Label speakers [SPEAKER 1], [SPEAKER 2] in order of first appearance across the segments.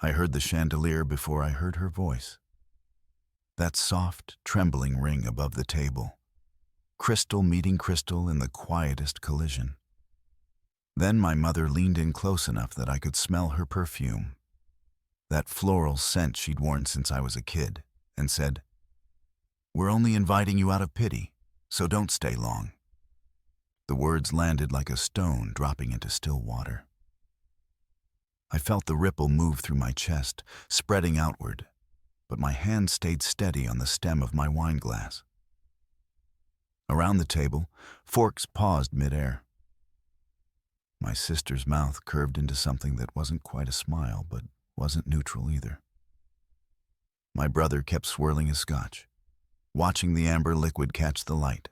[SPEAKER 1] I heard the chandelier before I heard her voice. That soft, trembling ring above the table. Crystal meeting crystal in the quietest collision. Then my mother leaned in close enough that I could smell her perfume, that floral scent she'd worn since I was a kid, and said, "We're only inviting you out of pity, so don't stay long." The words landed like a stone dropping into still water. I felt the ripple move through my chest, spreading outward, but my hand stayed steady on the stem of my wine glass. Around the table, forks paused midair. My sister's mouth curved into something that wasn't quite a smile, but wasn't neutral either. My brother kept swirling his scotch, watching the amber liquid catch the light,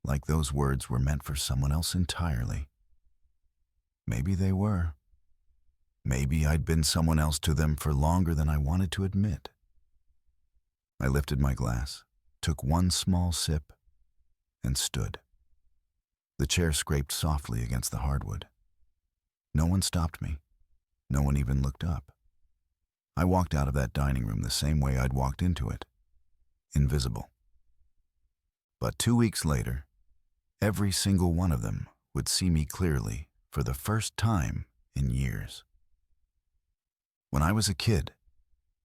[SPEAKER 1] like those words were meant for someone else entirely. Maybe they were. Maybe I'd been someone else to them for longer than I wanted to admit. I lifted my glass, took one small sip, and stood. The chair scraped softly against the hardwood. No one stopped me. No one even looked up. I walked out of that dining room the same way I'd walked into it, invisible. But 2 weeks later, every single one of them would see me clearly for the first time in years. When I was a kid,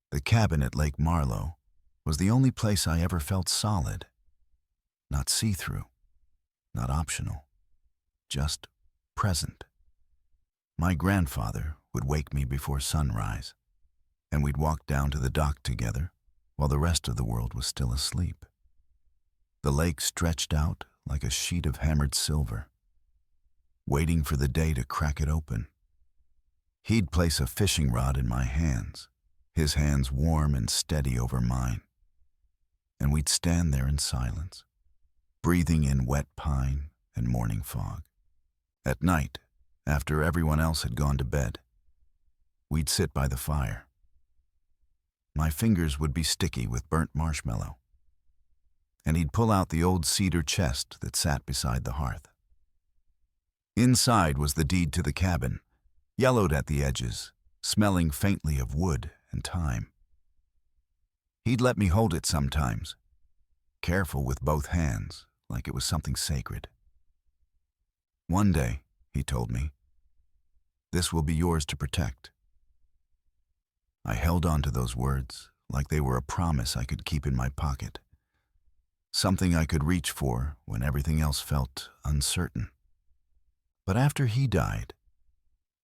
[SPEAKER 1] the cabin at Lake Marlowe was the only place I ever felt solid, not see-through, not optional, just present. My grandfather would wake me before sunrise, and we'd walk down to the dock together while the rest of the world was still asleep. The lake stretched out like a sheet of hammered silver, waiting for the day to crack it open. He'd place a fishing rod in my hands, his hands warm and steady over mine, and we'd stand there in silence, breathing in wet pine and morning fog. At night, after everyone else had gone to bed, we'd sit by the fire. My fingers would be sticky with burnt marshmallow, and he'd pull out the old cedar chest that sat beside the hearth. Inside was the deed to the cabin, yellowed at the edges, smelling faintly of wood and thyme. He'd let me hold it sometimes, careful with both hands, like it was something sacred. "One day," he told me, "this will be yours to protect." I held on to those words like they were a promise I could keep in my pocket, something I could reach for when everything else felt uncertain. But after he died,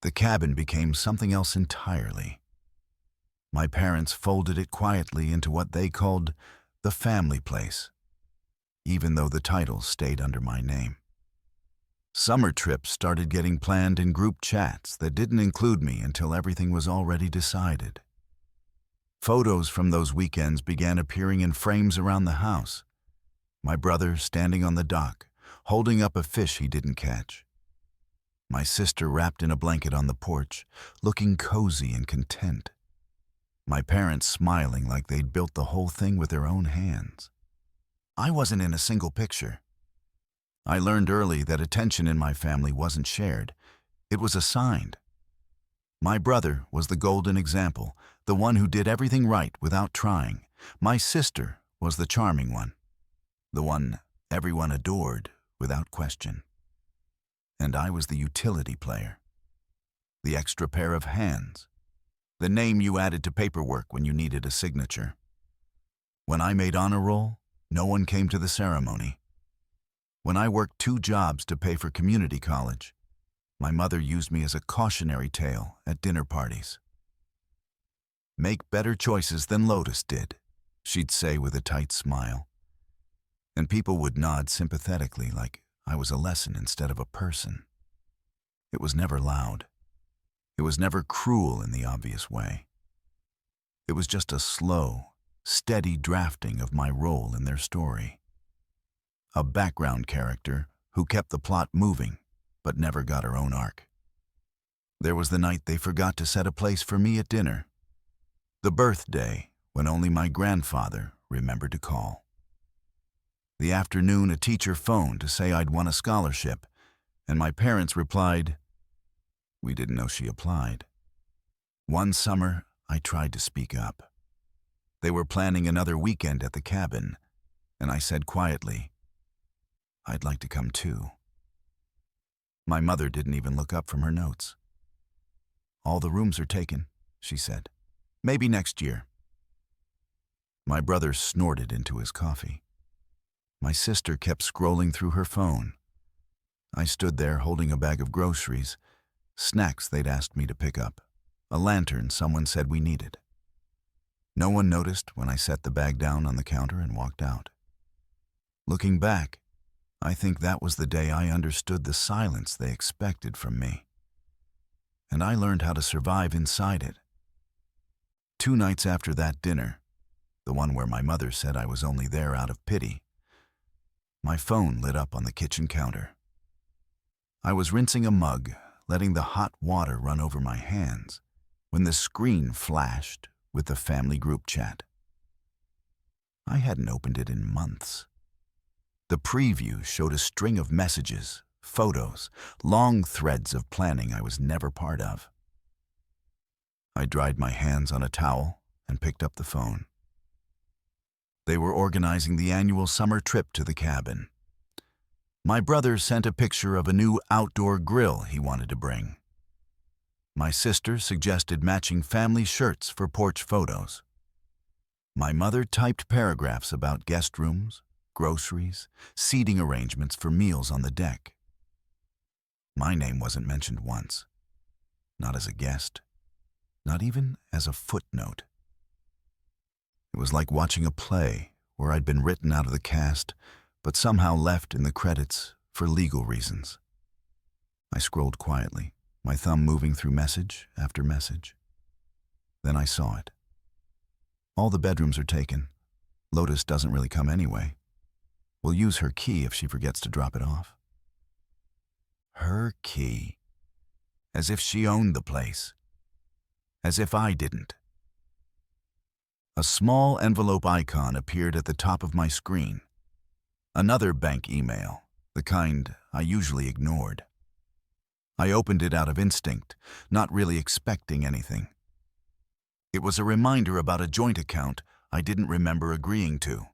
[SPEAKER 1] the cabin became something else entirely. My parents folded it quietly into what they called the family place, even though the title stayed under my name. Summer trips started getting planned in group chats that didn't include me until everything was already decided. Photos from those weekends began appearing in frames around the house. My brother standing on the dock, holding up a fish he didn't catch. My sister wrapped in a blanket on the porch, looking cozy and content. My parents smiling like they'd built the whole thing with their own hands. I wasn't in a single picture. I learned early that attention in my family wasn't shared. It was assigned. My brother was the golden example, the one who did everything right without trying. My sister was the charming one, the one everyone adored without question. And I was the utility player, the extra pair of hands, the name you added to paperwork when you needed a signature. When I made honor roll, no one came to the ceremony. When I worked 2 jobs to pay for community college, my mother used me as a cautionary tale at dinner parties. "Make better choices than Lotus did," she'd say with a tight smile. And people would nod sympathetically like I was a lesson instead of a person. It was never loud. It was never cruel in the obvious way. It was just a slow, steady drafting of my role in their story. A background character who kept the plot moving, but never got her own arc. There was the night they forgot to set a place for me at dinner. The birthday when only my grandfather remembered to call. The afternoon a teacher phoned to say I'd won a scholarship, and my parents replied, "We didn't know she applied." One summer, I tried to speak up. They were planning another weekend at the cabin, and I said quietly, "I'd like to come too." My mother didn't even look up from her notes. "All the rooms are taken," she said. "Maybe next year." My brother snorted into his coffee. My sister kept scrolling through her phone. I stood there holding a bag of groceries, snacks they'd asked me to pick up, a lantern someone said we needed. No one noticed when I set the bag down on the counter and walked out. Looking back, I think that was the day I understood the silence they expected from me. And I learned how to survive inside it. 2 nights after that dinner, the one where my mother said I was only there out of pity, my phone lit up on the kitchen counter. I was rinsing a mug, letting the hot water run over my hands, when the screen flashed with the family group chat. I hadn't opened it in months. The preview showed a string of messages, photos, long threads of planning I was never part of. I dried my hands on a towel and picked up the phone. They were organizing the annual summer trip to the cabin. My brother sent a picture of a new outdoor grill he wanted to bring. My sister suggested matching family shirts for porch photos. My mother typed paragraphs about guest rooms, groceries, seating arrangements for meals on the deck. My name wasn't mentioned once. Not as a guest. Not even as a footnote. It was like watching a play where I'd been written out of the cast, but somehow left in the credits for legal reasons. I scrolled quietly, my thumb moving through message after message. Then I saw it. "All the bedrooms are taken. Lotus doesn't really come anyway. We'll use her key if she forgets to drop it off." Her key. As if she owned the place. As if I didn't. A small envelope icon appeared at the top of my screen. Another bank email, the kind I usually ignored. I opened it out of instinct, not really expecting anything. It was a reminder about a joint account I didn't remember agreeing to.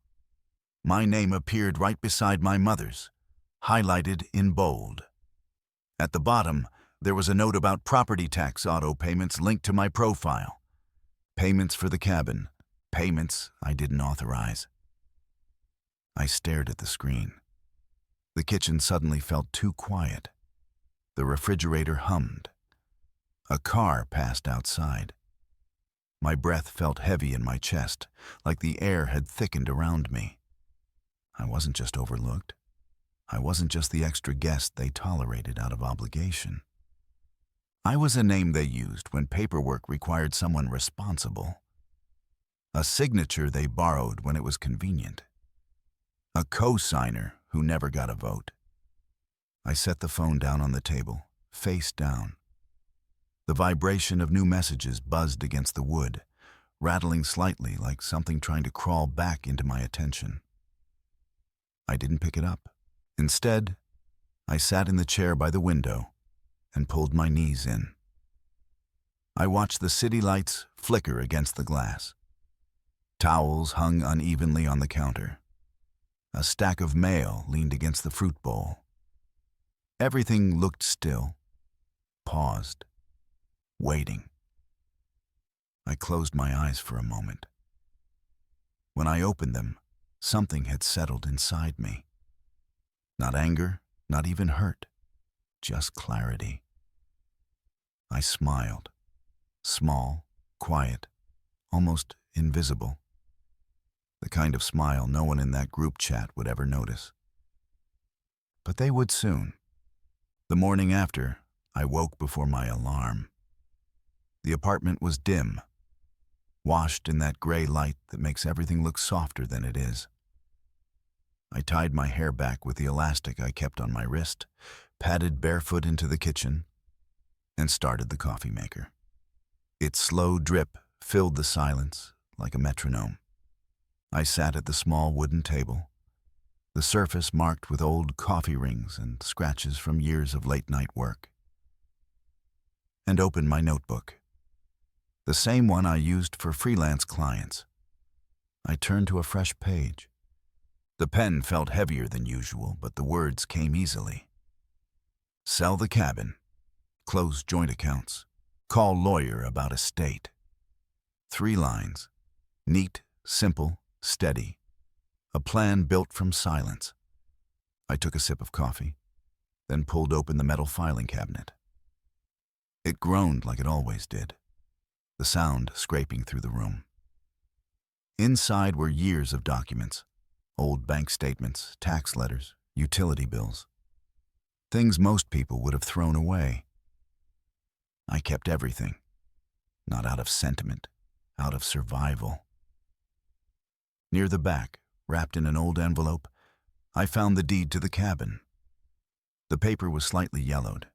[SPEAKER 1] My name appeared right beside my mother's, highlighted in bold. At the bottom, there was a note about property tax auto payments linked to my profile. Payments for the cabin, payments I didn't authorize. I stared at the screen. The kitchen suddenly felt too quiet. The refrigerator hummed. A car passed outside. My breath felt heavy in my chest, like the air had thickened around me. I wasn't just overlooked. I wasn't just the extra guest they tolerated out of obligation. I was a name they used when paperwork required someone responsible. A signature they borrowed when it was convenient. A co-signer who never got a vote. I set the phone down on the table, face down. The vibration of new messages buzzed against the wood, rattling slightly like something trying to crawl back into my attention. I didn't pick it up. Instead, I sat in the chair by the window and pulled my knees in. I watched the city lights flicker against the glass. Towels hung unevenly on the counter. A stack of mail leaned against the fruit bowl. Everything looked still, paused, waiting. I closed my eyes for a moment. When I opened them, something had settled inside me. Not anger, not even hurt, just clarity. I smiled, small, quiet, almost invisible. The kind of smile no one in that group chat would ever notice. But they would soon. The morning after, I woke before my alarm. The apartment was dim, washed in that gray light that makes everything look softer than it is. I tied my hair back with the elastic I kept on my wrist, padded barefoot into the kitchen, and started the coffee maker. Its slow drip filled the silence like a metronome. I sat at the small wooden table, the surface marked with old coffee rings and scratches from years of late-night work, and opened my notebook. the same one I used for freelance clients. I turned to a fresh page. The pen felt heavier than usual, but the words came easily. Sell the cabin. Close joint accounts. Call lawyer about estate. 3 lines. Neat, simple, steady. A plan built from silence. I took a sip of coffee, then pulled open the metal filing cabinet. It groaned like it always did, the sound scraping through the room. Inside were years of documents, old bank statements, tax letters, utility bills. Things most people would have thrown away. I kept everything, not out of sentiment, out of survival. Near the back, wrapped in an old envelope, I found the deed to the cabin. The paper was slightly yellowed,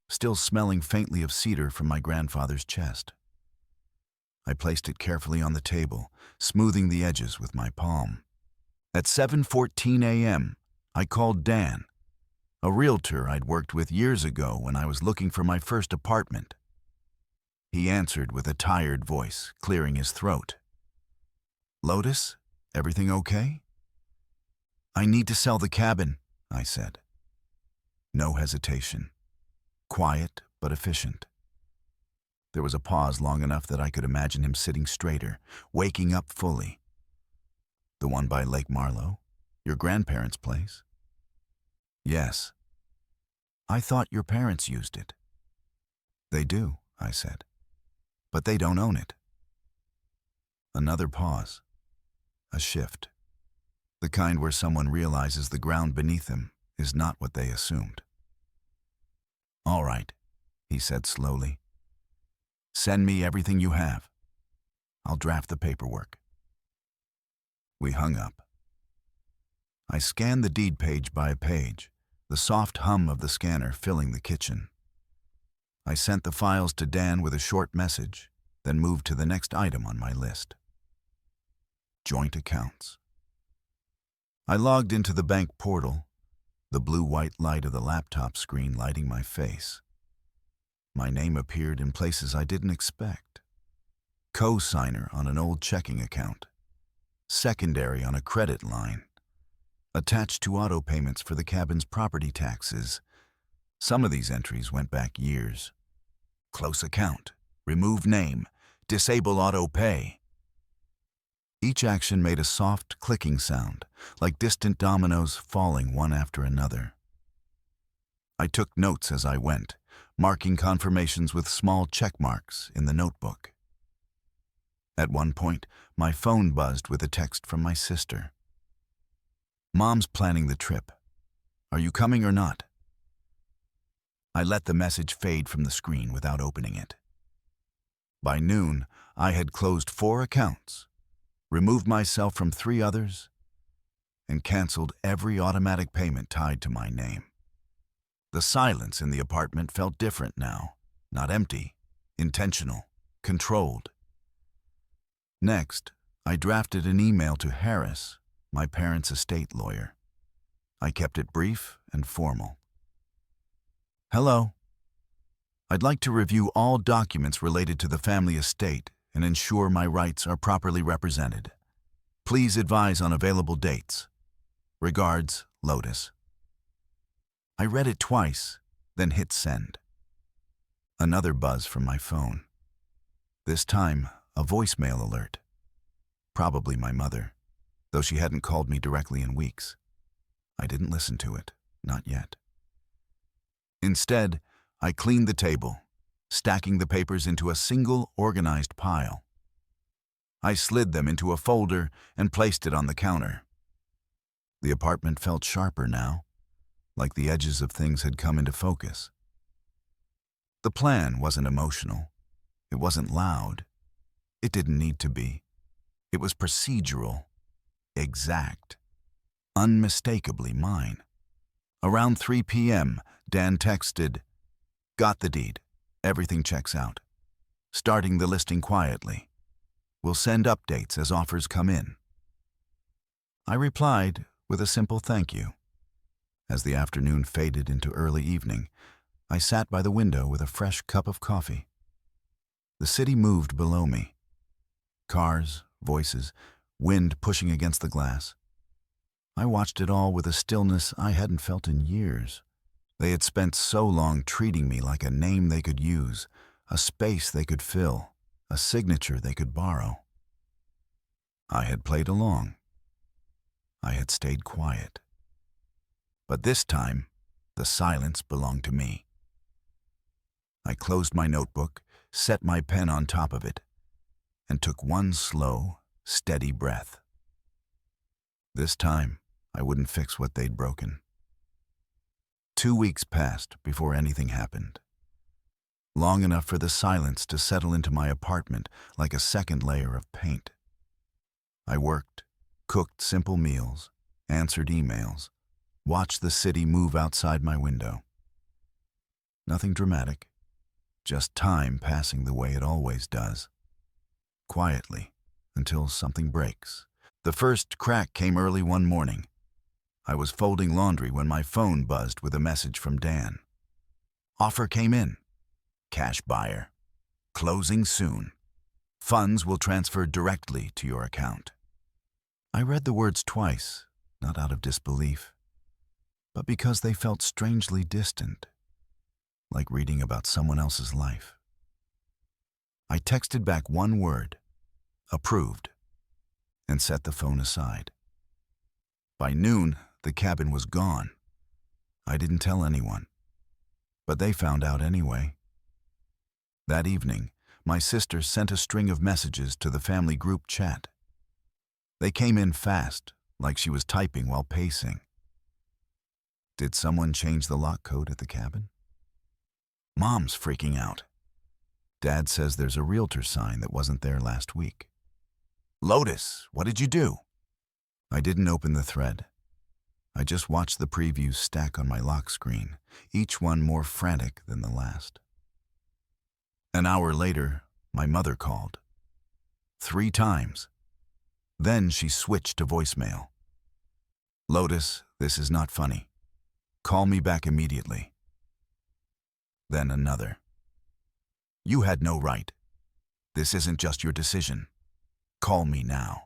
[SPEAKER 1] still smelling faintly of cedar from my grandfather's chest. I placed it carefully on the table, smoothing the edges with my palm. At 7:14 a.m., I called Dan, a realtor I'd worked with years ago when I was looking for my first apartment. He answered with a tired voice, clearing his throat. "Lotus, everything okay?" "I need to sell the cabin," I said. No hesitation. Quiet but efficient. There was a pause long enough that I could imagine him sitting straighter, waking up fully. "The one by Lake Marlowe? Your grandparents' place?" "Yes." "I thought your parents used it." "They do," I said. "But they don't own it." Another pause. A shift. The kind where someone realizes the ground beneath them is not what they assumed. "All right," he said slowly. "Send me everything you have. I'll draft the paperwork." We hung up. I scanned the deed page by page, the soft hum of the scanner filling the kitchen. I sent the files to Dan with a short message, then moved to the next item on my list. Joint accounts. I logged into the bank portal, the blue-white light of the laptop screen lighting my face. My name appeared in places I didn't expect. Co-signer on an old checking account. Secondary on a credit line. Attached to auto payments for the cabin's property taxes. Some of these entries went back years. Close account. Remove name. Disable auto pay. Each action made a soft clicking sound, like distant dominoes falling one after another. I took notes as I went, marking confirmations with small check marks in the notebook. At one point, my phone buzzed with a text from my sister. "Mom's planning the trip. Are you coming or not?" I let the message fade from the screen without opening it. By noon, I had closed 4 accounts, removed myself from 3 others, and canceled every automatic payment tied to my name. The silence in the apartment felt different now, not empty, intentional, controlled. Next, I drafted an email to Harris, my parents' estate lawyer. I kept it brief and formal. "Hello. I'd like to review all documents related to the family estate and ensure my rights are properly represented. Please advise on available dates. Regards, Lotus." I read it twice, then hit send. Another buzz from my phone. This time, a voicemail alert. Probably my mother, though she hadn't called me directly in weeks. I didn't listen to it, not yet. Instead, I cleaned the table, stacking the papers into a single organized pile. I slid them into a folder and placed it on the counter. The apartment felt sharper now, like the edges of things had come into focus. The plan wasn't emotional. It wasn't loud. It didn't need to be. It was procedural, exact, unmistakably mine. Around 3 p.m., Dan texted, "Got the deed. Everything checks out. Starting the listing quietly. We'll send updates as offers come in." I replied with a simple thank you. As the afternoon faded into early evening, I sat by the window with a fresh cup of coffee. The city moved below me. Cars, voices, wind pushing against the glass. I watched it all with a stillness I hadn't felt in years. They had spent so long treating me like a name they could use, a space they could fill, a signature they could borrow. I had played along. I had stayed quiet. But this time, the silence belonged to me. I closed my notebook, set my pen on top of it, and took one slow, steady breath. This time, I wouldn't fix what they'd broken. 2 weeks passed before anything happened. Long enough for the silence to settle into my apartment like a second layer of paint. I worked, cooked simple meals, answered emails, watched the city move outside my window. Nothing dramatic, just time passing the way it always does. Quietly, until something breaks. The first crack came early one morning. I was folding laundry when my phone buzzed with a message from Dan. Offer came in. Cash buyer. Closing soon. Funds will transfer directly to your account. I read the words twice, not out of disbelief, but because they felt strangely distant, like reading about someone else's life. I texted back one word, approved, and set the phone aside. By noon, the cabin was gone. I didn't tell anyone, but they found out anyway. That evening, my sister sent a string of messages to the family group chat. They came in fast, like she was typing while pacing. Did someone change the lock code at the cabin? Mom's freaking out. Dad says there's a realtor sign that wasn't there last week. Lotus, what did you do? I didn't open the thread. I just watched the previews stack on my lock screen, each one more frantic than the last. An hour later, my mother called. 3 times. Then she switched to voicemail. Lotus, this is not funny. Call me back immediately. Then another. You had no right. This isn't just your decision. Call me now.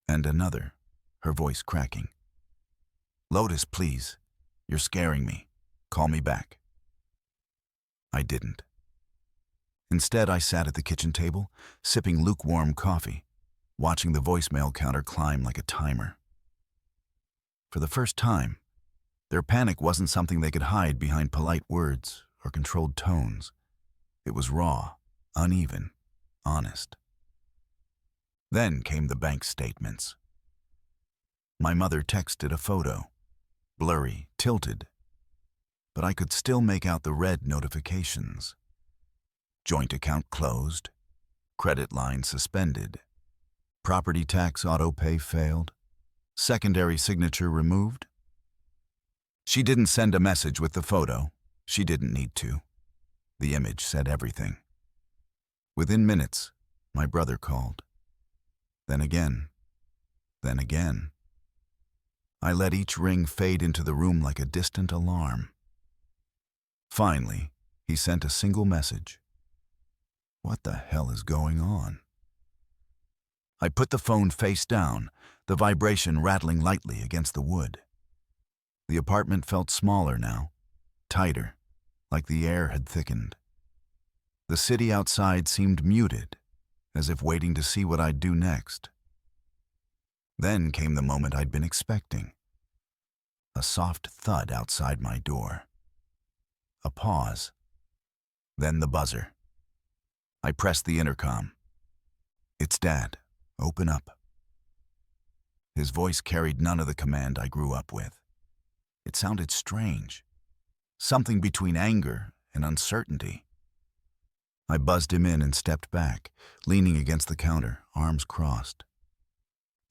[SPEAKER 1] And another, her voice cracking. Lotus, please. You're scaring me. Call me back. I didn't. Instead, I sat at the kitchen table, sipping lukewarm coffee, watching the voicemail counter climb like a timer. For the first time, their panic wasn't something they could hide behind polite words or controlled tones. It was raw, uneven, honest. Then came the bank statements. My mother texted a photo, blurry, tilted, but I could still make out the red notifications. Joint account closed, credit line suspended, property tax auto-pay failed, secondary signature removed. She didn't send a message with the photo. She didn't need to. The image said everything. Within minutes, my brother called. Then again. Then again. I let each ring fade into the room like a distant alarm. Finally, he sent a single message. What the hell is going on? I put the phone face down, the vibration rattling lightly against the wood. The apartment felt smaller now, tighter, like the air had thickened. The city outside seemed muted, as if waiting to see what I'd do next. Then came the moment I'd been expecting. A soft thud outside my door. A pause. Then the buzzer. I pressed the intercom. It's Dad. Open up. His voice carried none of the command I grew up with. It sounded strange. Something between anger and uncertainty. I buzzed him in and stepped back, leaning against the counter, arms crossed.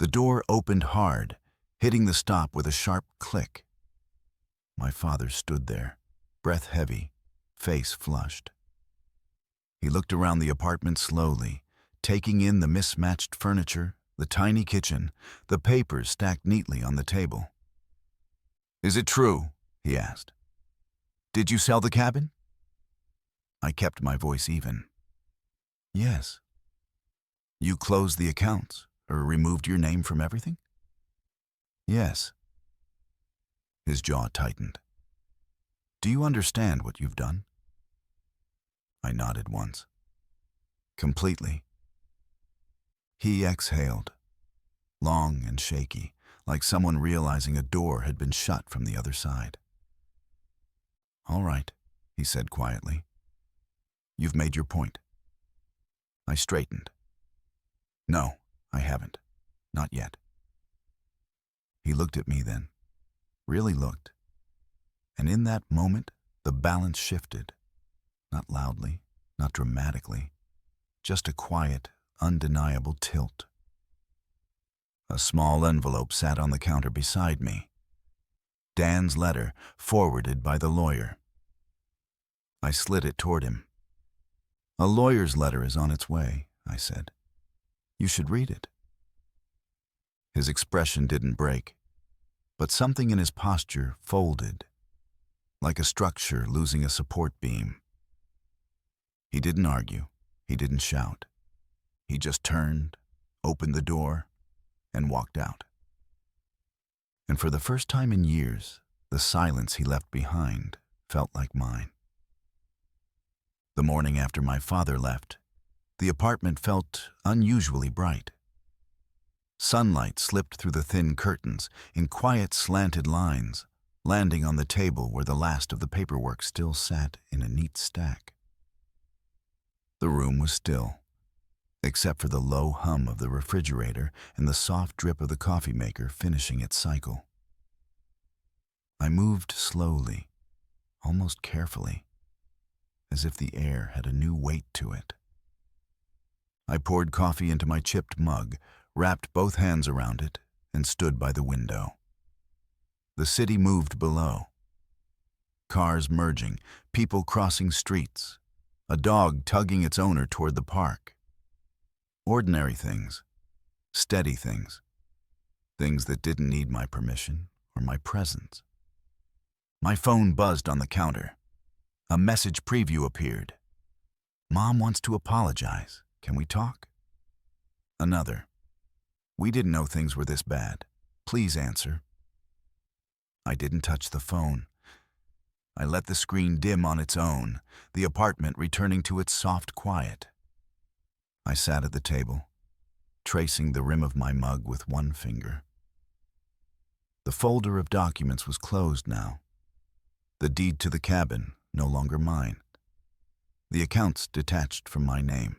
[SPEAKER 1] The door opened hard, hitting the stop with a sharp click. My father stood there, breath heavy, face flushed. He looked around the apartment slowly, taking in the mismatched furniture, the tiny kitchen, the papers stacked neatly on the table. "Is it true?" he asked. "Did you sell the cabin?" I kept my voice even. Yes. You closed the accounts, or removed your name from everything? Yes. His jaw tightened. Do you understand what you've done? I nodded once. Completely. He exhaled, long and shaky, like someone realizing a door had been shut from the other side. All right, he said quietly. You've made your point. I straightened. No, I haven't. Not yet. He looked at me then. Really looked. And in that moment, the balance shifted. Not loudly, not dramatically. Just a quiet, undeniable tilt. A small envelope sat on the counter beside me. Dan's letter, forwarded by the lawyer. I slid it toward him. A lawyer's letter is on its way, I said. You should read it. His expression didn't break, but something in his posture folded, like a structure losing a support beam. He didn't argue. He didn't shout. He just turned, opened the door, and walked out. And for the first time in years, the silence he left behind felt like mine. The morning after my father left, the apartment felt unusually bright. Sunlight slipped through the thin curtains in quiet slanted lines, landing on the table where the last of the paperwork still sat in a neat stack. The room was still, except for the low hum of the refrigerator and the soft drip of the coffee maker finishing its cycle. I moved slowly, almost carefully, as if the air had a new weight to it. I poured coffee into my chipped mug, wrapped both hands around it, and stood by the window. The city moved below. Cars merging, people crossing streets, a dog tugging its owner toward the park. Ordinary things, steady things, things that didn't need my permission or my presence. My phone buzzed on the counter. A message preview appeared. Mom wants to apologize. Can we talk? Another. We didn't know things were this bad. Please answer. I didn't touch the phone. I let the screen dim on its own, the apartment returning to its soft quiet. I sat at the table, tracing the rim of my mug with one finger. The folder of documents was closed now. The deed to the cabin no longer mine. The accounts detached from my name.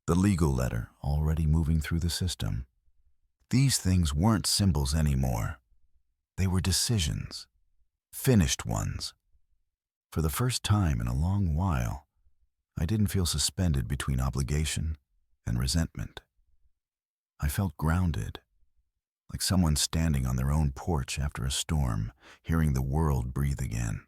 [SPEAKER 1] The legal letter already moving through the system. These things weren't symbols anymore. They were decisions, finished ones. For the first time in a long while, I didn't feel suspended between obligation and resentment. I felt grounded, like someone standing on their own porch after a storm, hearing the world breathe again.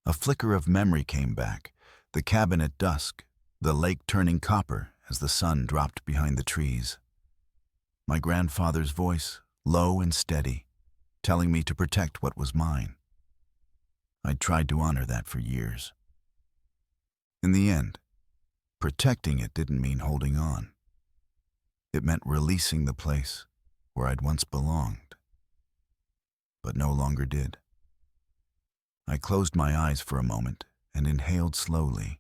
[SPEAKER 1] A flicker of memory came back, the cabin at dusk, the lake turning copper as the sun dropped behind the trees. My grandfather's voice, low and steady, telling me to protect what was mine. I'd tried to honor that for years. In the end, protecting it didn't mean holding on. It meant releasing the place where I'd once belonged, but no longer did. I closed my eyes for a moment and inhaled slowly.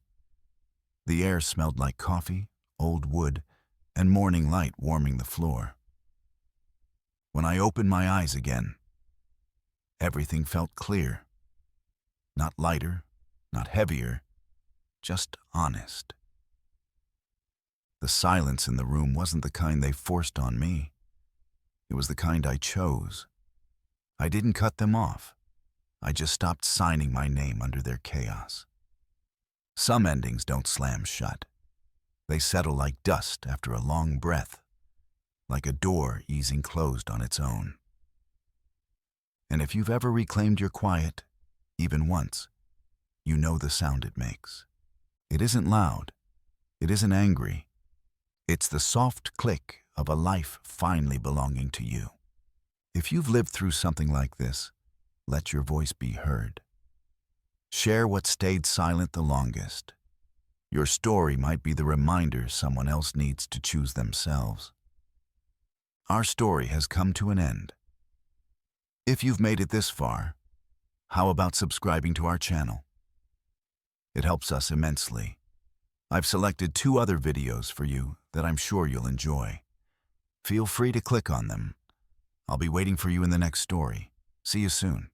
[SPEAKER 1] The air smelled like coffee, old wood, and morning light warming the floor. When I opened my eyes again, everything felt clear. Not lighter, not heavier, just honest. The silence in the room wasn't the kind they forced on me. It was the kind I chose. I didn't cut them off. I just stopped signing my name under their chaos. Some endings don't slam shut. They settle like dust after a long breath, like a door easing closed on its own. And if you've ever reclaimed your quiet, even once, you know the sound it makes. It isn't loud. It isn't angry. It's the soft click of a life finally belonging to you. If you've lived through something like this, let your voice be heard. Share what stayed silent the longest. Your story might be the reminder someone else needs to choose themselves. Our story has come to an end. If you've made it this far, how about subscribing to our channel? It helps us immensely. I've selected 2 other videos for you that I'm sure you'll enjoy. Feel free to click on them. I'll be waiting for you in the next story. See you soon.